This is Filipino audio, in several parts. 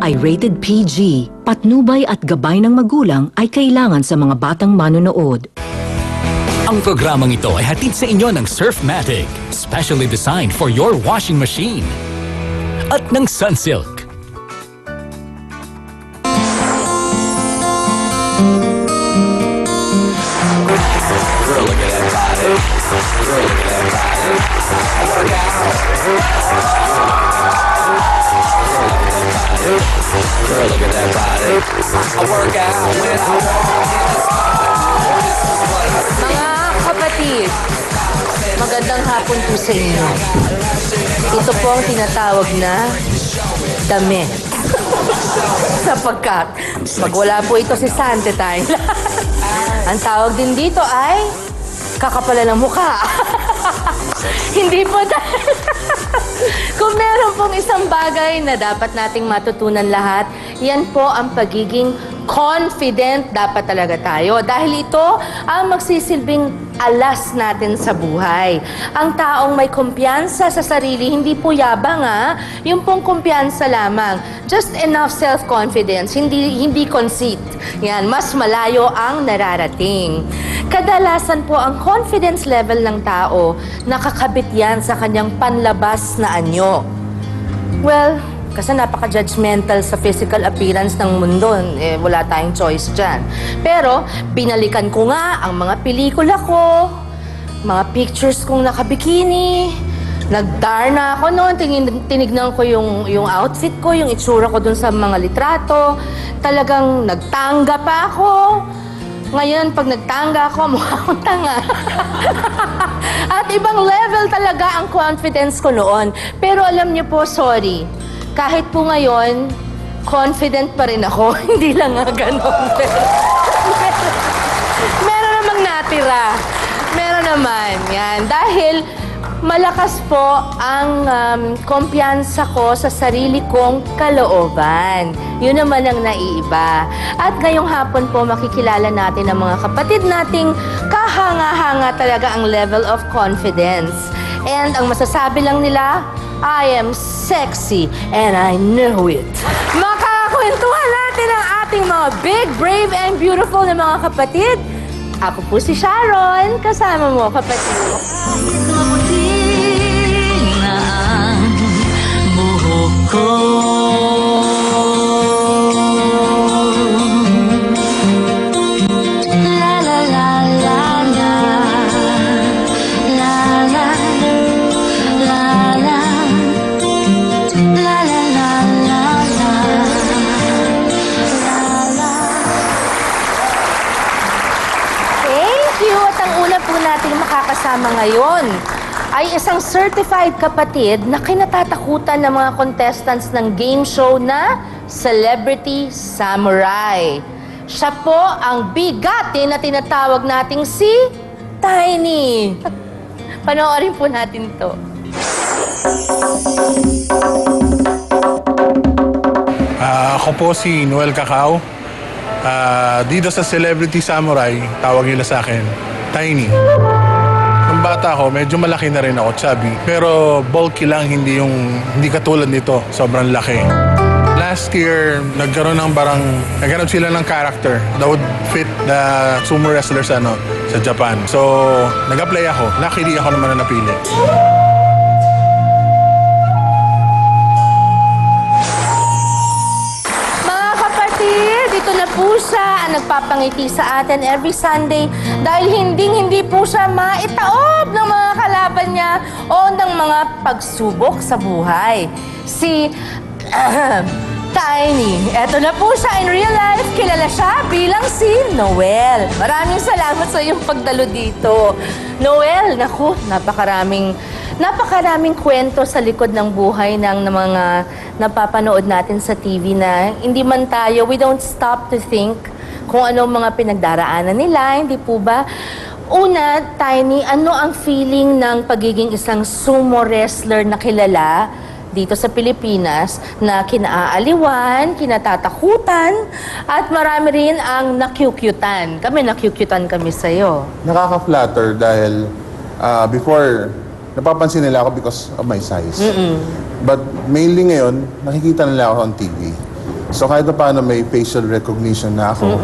ay rated PG. Patnubay at gabay ng magulang ay kailangan sa mga batang manonood. Ang programang ito ay hatid sa inyo ng Surfmatic, specially designed for your washing machine. At ng Sunsilk. Girl, look at that body. Girl, look at that body. I work out. Girl, look at that body. I work out when I walk in the store. This is what I see. Mga kapatid, magandang hapon po sa inyo. Ito po ang tinatawag na dami. Sapagkat, pag wala po ito si Sante tayo. Ang tawag din dito ay kakapalan ng mukha. Hindi po dahil. Kung meron pong isang bagay na dapat nating matutunan lahat, yan po ang pagiging confident dapat talaga tayo. Dahil ito ang magsisilbing alas natin sa buhay. Ang taong may kumpiyansa sa sarili, hindi po yabang yung pong kumpiyansa lamang. Just enough self-confidence, hindi conceit. Yan, mas malayo ang nararating. Kadalasan po ang confidence level ng tao, nakakabit yan sa kanyang panlabas na anyo. Well, kasi napaka-judgmental sa physical appearance ng mundo. Wala tayong choice dyan. Pero, binalikan ko nga ang mga pelikula ko, mga pictures kong nakabikini. Nagdarna ako noon. Tinignan ko yung outfit ko, yung itsura ko dun sa mga litrato. Talagang nagtangga pa ako. Ngayon, pag nagtangga ako, mukha akong tanga. At ibang level talaga ang confidence ko noon. Pero alam niyo po, sorry. Kahit po ngayon, confident pa rin ako. Hindi lang nga ganun. Meron namang natira. Meron naman. Yan. Dahil malakas po ang kumpiyansa ko sa sarili kong kalooban. Yun naman ang naiiba. At ngayong hapon po makikilala natin ang mga kapatid nating kahanga-hanga talaga ang level of confidence. And ang masasabi lang nila, I am sexy and I know it. Makakakwentuhan natin ang ating mga big, brave, and beautiful na mga kapatid. Ako po si Sharon. Kasama mo, kapatid. Maputi na ang buhok ko. La la la la la. La la. La la. La la la la la. La la. Thank you! At ang una po nating makakasama ngayon ay isang certified kapatid na kinatatakutan ng mga contestants ng game show na Celebrity Samurai. Siya po ang bigati na tinatawag nating si Tiny. Panoorin po natin to. Ako po si Noel Cacao. Dito sa Celebrity Samurai, tawag nila sa akin, Tiny. Nung bata ako, medyo malaki na rin ako, chubby. Pero bulky lang, hindi katulad nito. Sobrang laki. Last year, nagkaroon sila ng character that would fit the sumo wrestlers sa Japan. So, nag-apply ako. Luckily, ako naman na napili. Dito na po siya ang nagpapangiti sa atin every Sunday dahil hindi po siya maitaob ng mga kalaban niya o ng mga pagsubok sa buhay. Si Tiny. Eto na po siya in real life. Kilala siya bilang si Noel. Maraming salamat sa iyong pagdalo dito. Noel, naku, napakaraming kwento sa likod ng buhay ng mga napapanood natin sa TV na hindi man tayo, we don't stop to think kung ano mga pinagdaraanan nila, hindi po ba? Una, Tiny, ano ang feeling ng pagiging isang sumo wrestler na kilala dito sa Pilipinas na kinaaaliwan, kinatatakutan, at marami rin ang nakyukyutan. Nakyukyutan kami sa'yo. Nakaka-flatter dahil before, napapansin nila ako because of my size. But mainly ngayon, nakikita nila ako on TV. So kahit na paano may facial recognition na ako.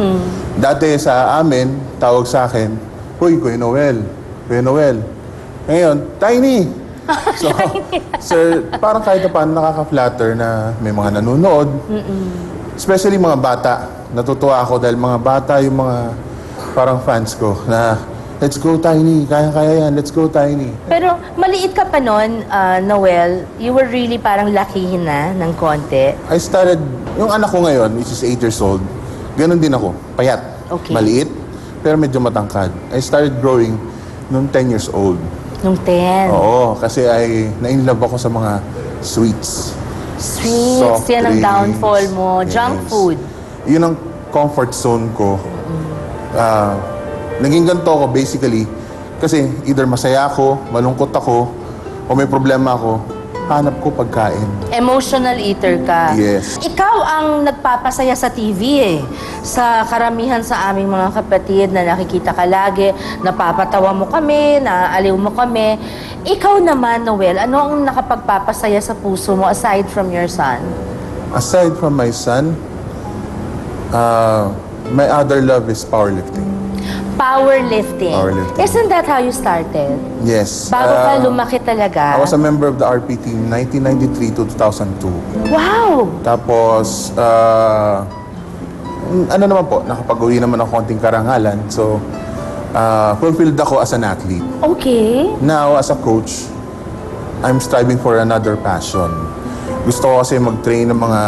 Dati sa amin, tawag sa akin, "Uy, Kuya Noel, Kuya Noel." Ngayon, Tiny! So, sir, parang kahit na paano nakaka-flatter na may mga nanonood. Especially mga bata. Natutuwa ako dahil mga bata yung mga parang fans ko na, "Let's go, Tiny. Kaya-kaya yan. Let's go, Tiny." Pero maliit ka pa noon, Noel. You were really parang lakihin na ng konti. I started, yung anak ko ngayon, which is 8 years old, ganun din ako. Payat. Okay. Maliit, pero medyo matangkad. I started growing nung 10 years old. Nung 10. Oo, kasi na-inlove ako sa mga sweets. Sweets, Soft yan ang drinks. downfall mo. Junk Yes. food. Yun ang comfort zone ko. Naging ganito ako basically kasi either masaya ako, malungkot ako, o may problema ako, hanap ko pagkain. Emotional eater ka. Yes. Ikaw ang nagpapasaya sa TV eh. Sa karamihan sa aming mga kapatid na nakikita ka lagi, napapatawa mo kami, naaaliw mo kami. Ikaw naman, Noel, ano ang nakapagpapasaya sa puso mo aside from your son? Aside from my son, my other love is powerlifting. Powerlifting. Powerlifting. Isn't that how you started? Yes. Bago ka lumaki talaga? I was a member of the RP team 1993 to 2002. Wow! Tapos, ano naman po, nakapag-uwi naman ng konting karangalan. So, fulfilled ako as an athlete. Okay. Now, as a coach, I'm striving for another passion. Gusto ko kasi mag-train ng mga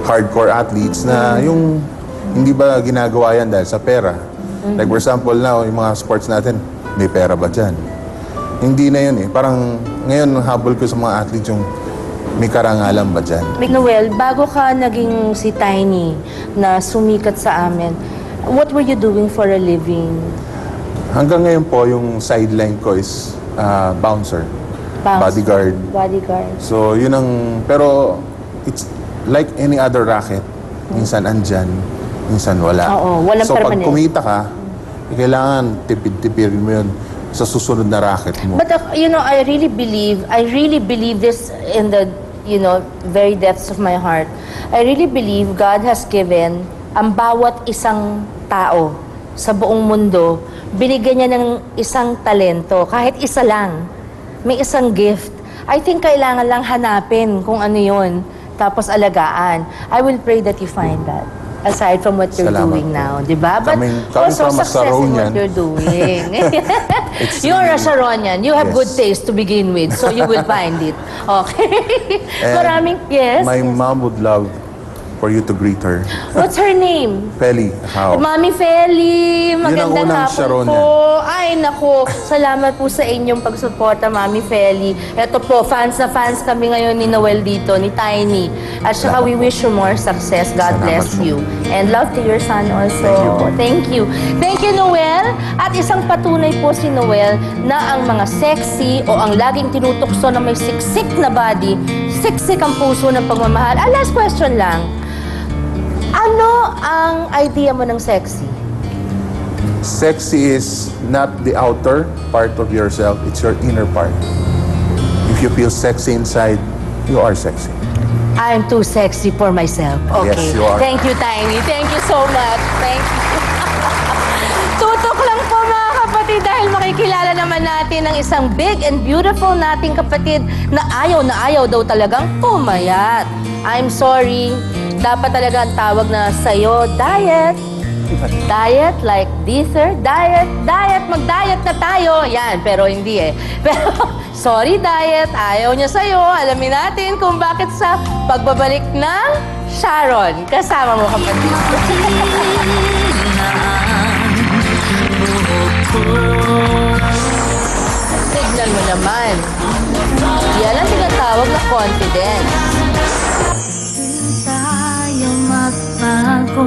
hardcore athletes na yung hindi ba ginagawa yan dahil sa pera. Like for example now, yung mga sports natin, may pera ba dyan? Hindi na yun eh. Parang ngayon, habol ko sa mga athletes yung may karangalan ba dyan? Noel, bago ka naging si Tiny na sumikat sa amin, what were you doing for a living? Hanggang ngayon po, yung sideline ko is bouncer. Bouncer. Bodyguard. Bodyguard. So, yun ang... Pero, it's like any other racket. Minsan andyan, minsan wala. Oo, walang so, permanent. pag kumita ka, kailangan tipid-tipirin mo yun sa susunod na racket mo. But I really believe this in the, very depths of my heart. I really believe God has given ang bawat isang tao sa buong mundo, binigyan niya ng isang talento, kahit isa lang. May isang gift. I think kailangan lang hanapin kung ano yun, tapos alagaan. I will pray that you find that. Aside from what you're Salamat doing po. now, di ba? But Coming also from a success in what Saronian. you're doing. You're a Saronian. You have Yes. good taste to begin with, so you will find it. Okay. And yes. My mom would love for you to greet her. What's her name? Feli, how? Mami Feli, magandang unang hapon Sharon po. Ay, nako. Salamat po sa inyong pagsuporta, Mami Feli. Ito po, fans na fans kami ngayon ni Noel dito, ni Tiny. At saka we wish you more success. God Salamat bless po. you. And love to your son also. Thank you po. Thank you. Thank you, Noel. At isang patunay po si Noel na ang mga sexy o ang laging tinutukso na may siksik na body, siksik ang puso ng pagmamahal. Last question lang. Ano ang idea mo ng sexy? Sexy is not the outer part of yourself, it's your inner part. If you feel sexy inside, you are sexy. I'm too sexy for myself. Okay. Yes, you are. Thank you, Tiny. Thank you so much. Thank you. Tutok lang po mga kapatid dahil makikilala naman natin ang isang big and beautiful nating kapatid na ayaw daw talagang pumayat. I'm sorry. Dapat talaga ang tawag na sa'yo, diet. Diet like dessert, diet, mag-diet na tayo. Yan, pero hindi eh. Pero, sorry diet, ayaw niya sa'yo. Alamin natin kung bakit sa pagbabalik ng Sharon. Kasama mo kapatid. Tignan mo naman. Yan ang tinatawag na confidence. Tayo magbago